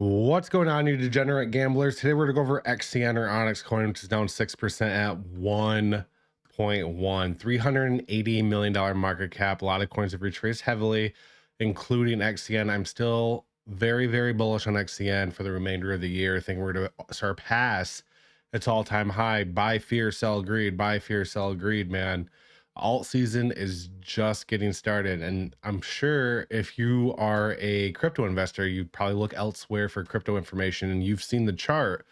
What's going on, you degenerate gamblers? Today we're going to go over XCN or Onyx Coin, which is down 6% at 1.1. $380 million market cap. A lot of coins have retraced heavily, including XCN. I'm still very, very bullish on XCN for the remainder of the year. I think we're going to surpass its all-time high. Buy fear, sell greed. Buy fear, sell greed, man. Alt season is just getting started, and I'm sure if you are a crypto investor, you probably look elsewhere for crypto information, and you've seen the chart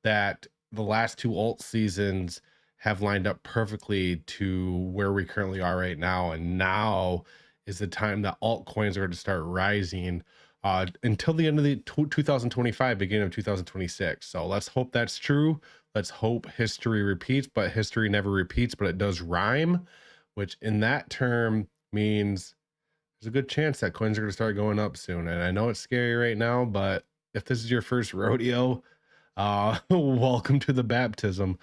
that the last two alt seasons have lined up perfectly to where we currently are right now. And now is the time that altcoins are going to start rising until the end of the 2025, beginning of 2026. So let's hope that's true. Let's hope history repeats, but history never repeats, but it does rhyme, which in that term means there's a good chance that coins are going to start going up soon. And I know it's scary right now, but if this is your first rodeo, welcome to the baptism.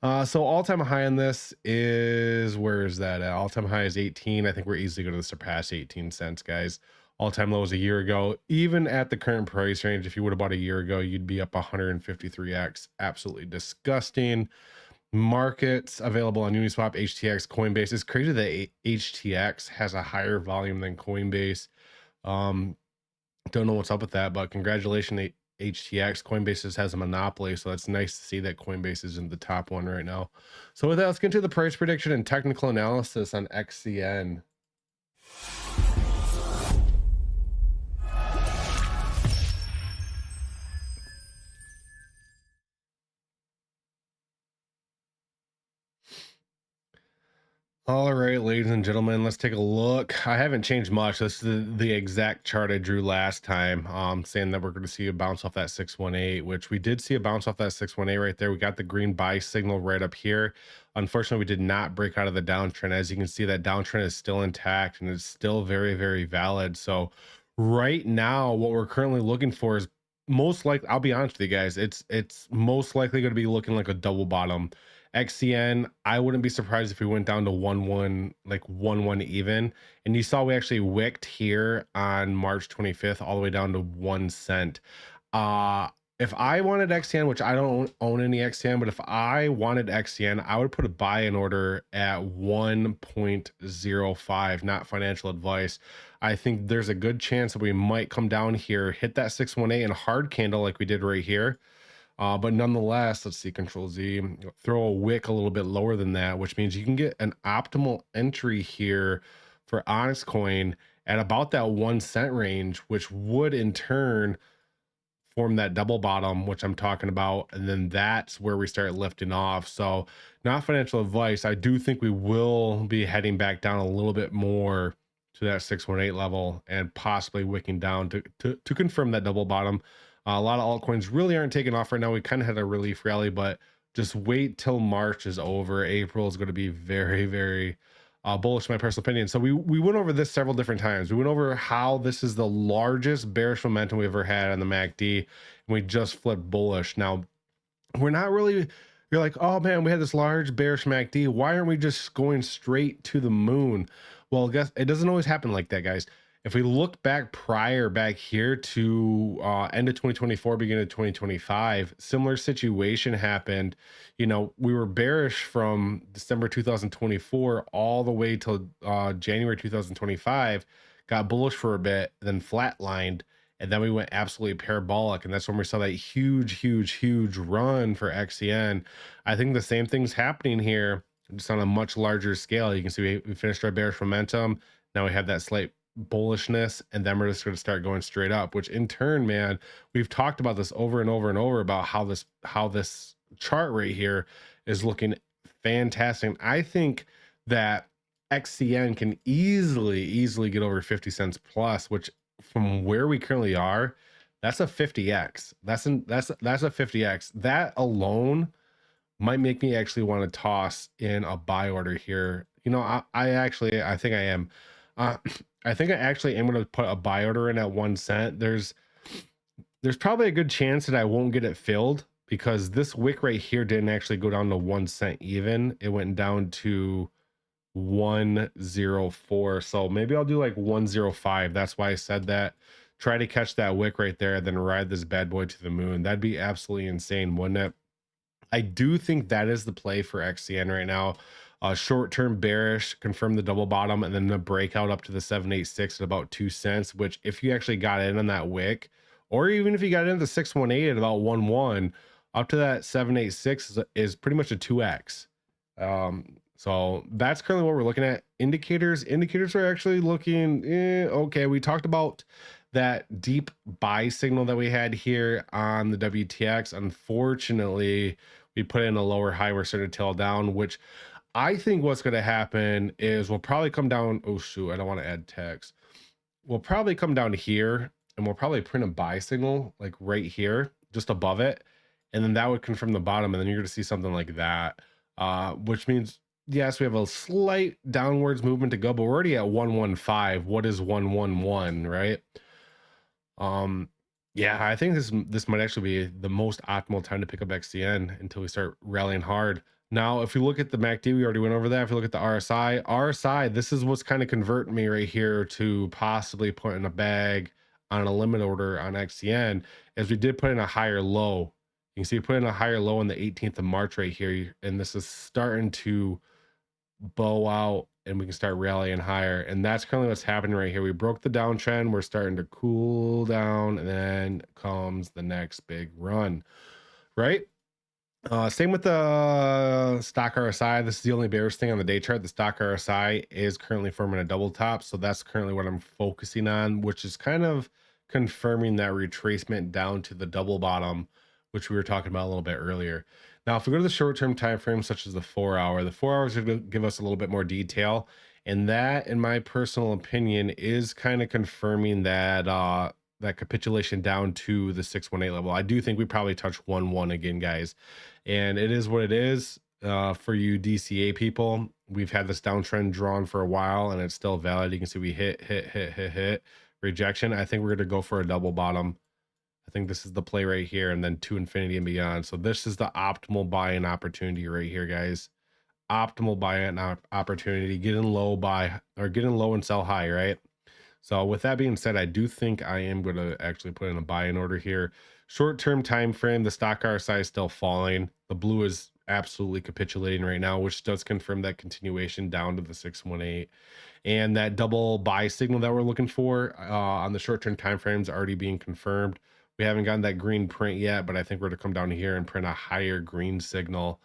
So all-time high on this is, where is that at? All-time high is 18. I think we're easily going to surpass 18 cents, guys. All-time low was a year ago. Even at the current price range, if you would have bought a year ago, you'd be up 153x. Absolutely disgusting. Markets available on Uniswap, HTX, Coinbase. It's crazy that HTX has a higher volume than Coinbase. Don't know what's up with that, but congratulations, HTX. Coinbase has a monopoly, so it's nice to see that Coinbase is in the top one right now. So with that, let's get into the price prediction and technical analysis on XCN. All right, ladies and gentlemen, let's take a look. I haven't changed much. This is the exact chart I drew last time, saying that we're going to see a bounce off that 618, which we did see a bounce off that 618 right there. We got the green buy signal right up here. Unfortunately, we did not break out of the downtrend. As you can see, that downtrend is still intact and it's still very, very valid. So right now, what we're currently looking for is most likely, I'll be honest with you guys, it's most likely going to be looking like a double bottom. XCN, I wouldn't be surprised if we went down to 1-1, like 1-1 even. And you saw we actually wicked here on March 25th all the way down to 1 cent. If I wanted XCN, which I don't own any XCN, but if I wanted XCN, I would put a buy-in order at 1.05, not financial advice. I think there's a good chance that we might come down here, hit that 618 and hard candle like we did right here. But nonetheless, let's see, Control Z, throw a wick a little bit lower than that, which means you can get an optimal entry here for Onyx Coin at about that 1 cent range, which would in turn form that double bottom, which I'm talking about. And then that's where we start lifting off. So not financial advice. I do think we will be heading back down a little bit more to that 618 level and possibly wicking down to confirm that double bottom. A lot of altcoins really aren't taking off right now. We kind of had a relief rally, but just wait till March is over. April is going to be very, very bullish, in my personal opinion. So we went over this several different times. We went over how this is the largest bearish momentum we've ever had on the MACD, and we just flipped bullish. Now, we're not really, you're like, oh man, we had this large bearish MACD. Why aren't we just going straight to the moon? Well, I guess it doesn't always happen like that, guys. If we look back here to end of 2024, beginning of 2025, similar situation happened. You know, we were bearish from December 2024 all the way till January 2025, got bullish for a bit, then flatlined, and then we went absolutely parabolic. And that's when we saw that huge run for XCN. I think the same thing's happening here, just on a much larger scale. You can see we finished our bearish momentum. Now we have that slight bullishness, and then we're just going to start going straight up, which in turn, man, we've talked about this over and over about how this chart right here is looking fantastic. I think that XCN can easily get over 50 cents plus, which from where we currently are, that's a 50x. That's a 50x. That alone might make me actually want to toss in a buy order here. You know, I think I am. I think I actually am going to put a buy order in at 1 cent. There's probably a good chance that I won't get it filled because this wick right here didn't actually go down to 1 cent even. It went down to 104. So maybe I'll do like 105. That's why I said that, try to catch that wick right there, then ride this bad boy to the moon. That'd be absolutely insane, wouldn't it? I do think that is the play for XCN right now. Short term bearish, confirm the double bottom, and then the breakout up to the 786 at about 2 cents. Which, if you actually got in on that wick, or even if you got into the 618 at about 1 up to that 786 is pretty much a 2x. So that's currently what we're looking at. Indicators are actually looking okay. We talked about that deep buy signal that we had here on the WTX. Unfortunately, we put in a lower high. We're starting to tail down, which I think what's going to happen is we'll probably come down. Oh shoot, I don't want to add text. We'll probably come down here and we'll probably print a buy signal like right here, just above it. And then that would confirm the bottom. And then you're going to see something like that, which means, yes, we have a slight downwards movement to go, but we're already at 115. What is 111, right? Yeah, I think this might actually be the most optimal time to pick up XCN until we start rallying hard. Now, if you look at the MACD, we already went over that. If you look at the RSI, this is what's kind of converting me right here to possibly put in a bag on a limit order on XCN, as we did put in a higher low. You can see we put in a higher low on the 18th of March right here, and this is starting to bow out and we can start rallying higher. And that's currently what's happening right here. We broke the downtrend, we're starting to cool down, and then comes the next big run, right? Same with the stock RSI. This is the only bearish thing on the day chart. The stock RSI is currently forming a double top, so that's currently what I'm focusing on, which is kind of confirming that retracement down to the double bottom, which we were talking about a little bit earlier. Now, if we go to the short-term time frame, such as the 4 hour, the 4 hours are going to give us a little bit more detail, and that, in my personal opinion, is kind of confirming that that capitulation down to the 618 level. I do think we probably touch 1-1 again, guys, and it is what it is. For you DCA people, we've had this downtrend drawn for a while, and it's still valid. You can see we hit rejection. I think we're going to go for a double bottom. I think this is the play right here, and then to infinity and beyond. So this is the optimal buy-in opportunity right here, guys. Optimal buy-in opportunity. Get in low, buy, or get in low and sell high, right? So with that being said, I do think I am going to actually put in a buy-in order here. Short-term time frame, the stock RSI is still falling. The blue is absolutely capitulating right now, which does confirm that continuation down to the 618. And that double buy signal that we're looking for on the short-term time frames already being confirmed. We haven't gotten that green print yet, but I think we're to come down here and print a higher green signal,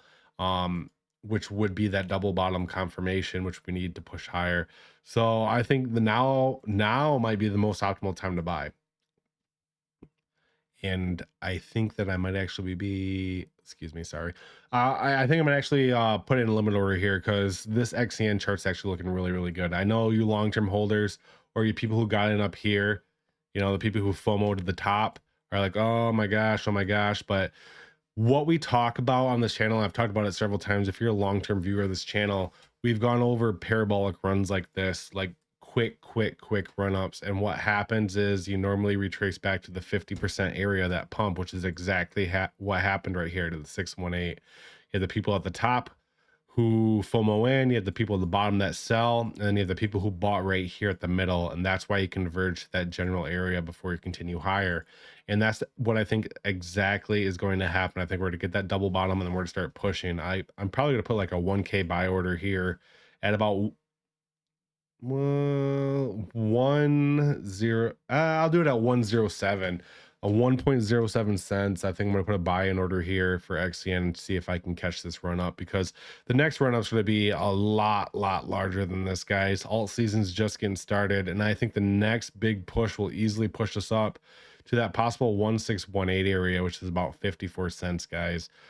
which would be that double bottom confirmation, which we need to push higher. So I think the now might be the most optimal time to buy. And I think that I might actually be, excuse me, sorry. I think I'm gonna actually put in a limit order here, because this XCN chart's actually looking really, really good. I know you long-term holders, or you people who got in up here, you know, the people who FOMO to the top are like, oh my gosh, but what we talk about on this channel, I've talked about it several times. If you're a long-term viewer of this channel, we've gone over parabolic runs like this, like quick run ups. And what happens is you normally retrace back to the 50% area of that pump, which is exactly what happened right here to the 618. You have the people at the top who FOMO in, you have the people at the bottom that sell, and then you have the people who bought right here at the middle. And that's why you converge to that general area before you continue higher. And that's what I think exactly is going to happen. I think we're going to get that double bottom, and then we're going to start pushing. I'm probably going to put like a 1K buy order here at about 1-0. I'll do it at 107, a 1.07 cents. I think I'm going to put a buy in order here for XCN and see if I can catch this run up, because the next run up is going to be a lot larger than this, guys. Alt season's just getting started, and I think the next big push will easily push us up to that possible 1618 area, which is about 54 cents, guys.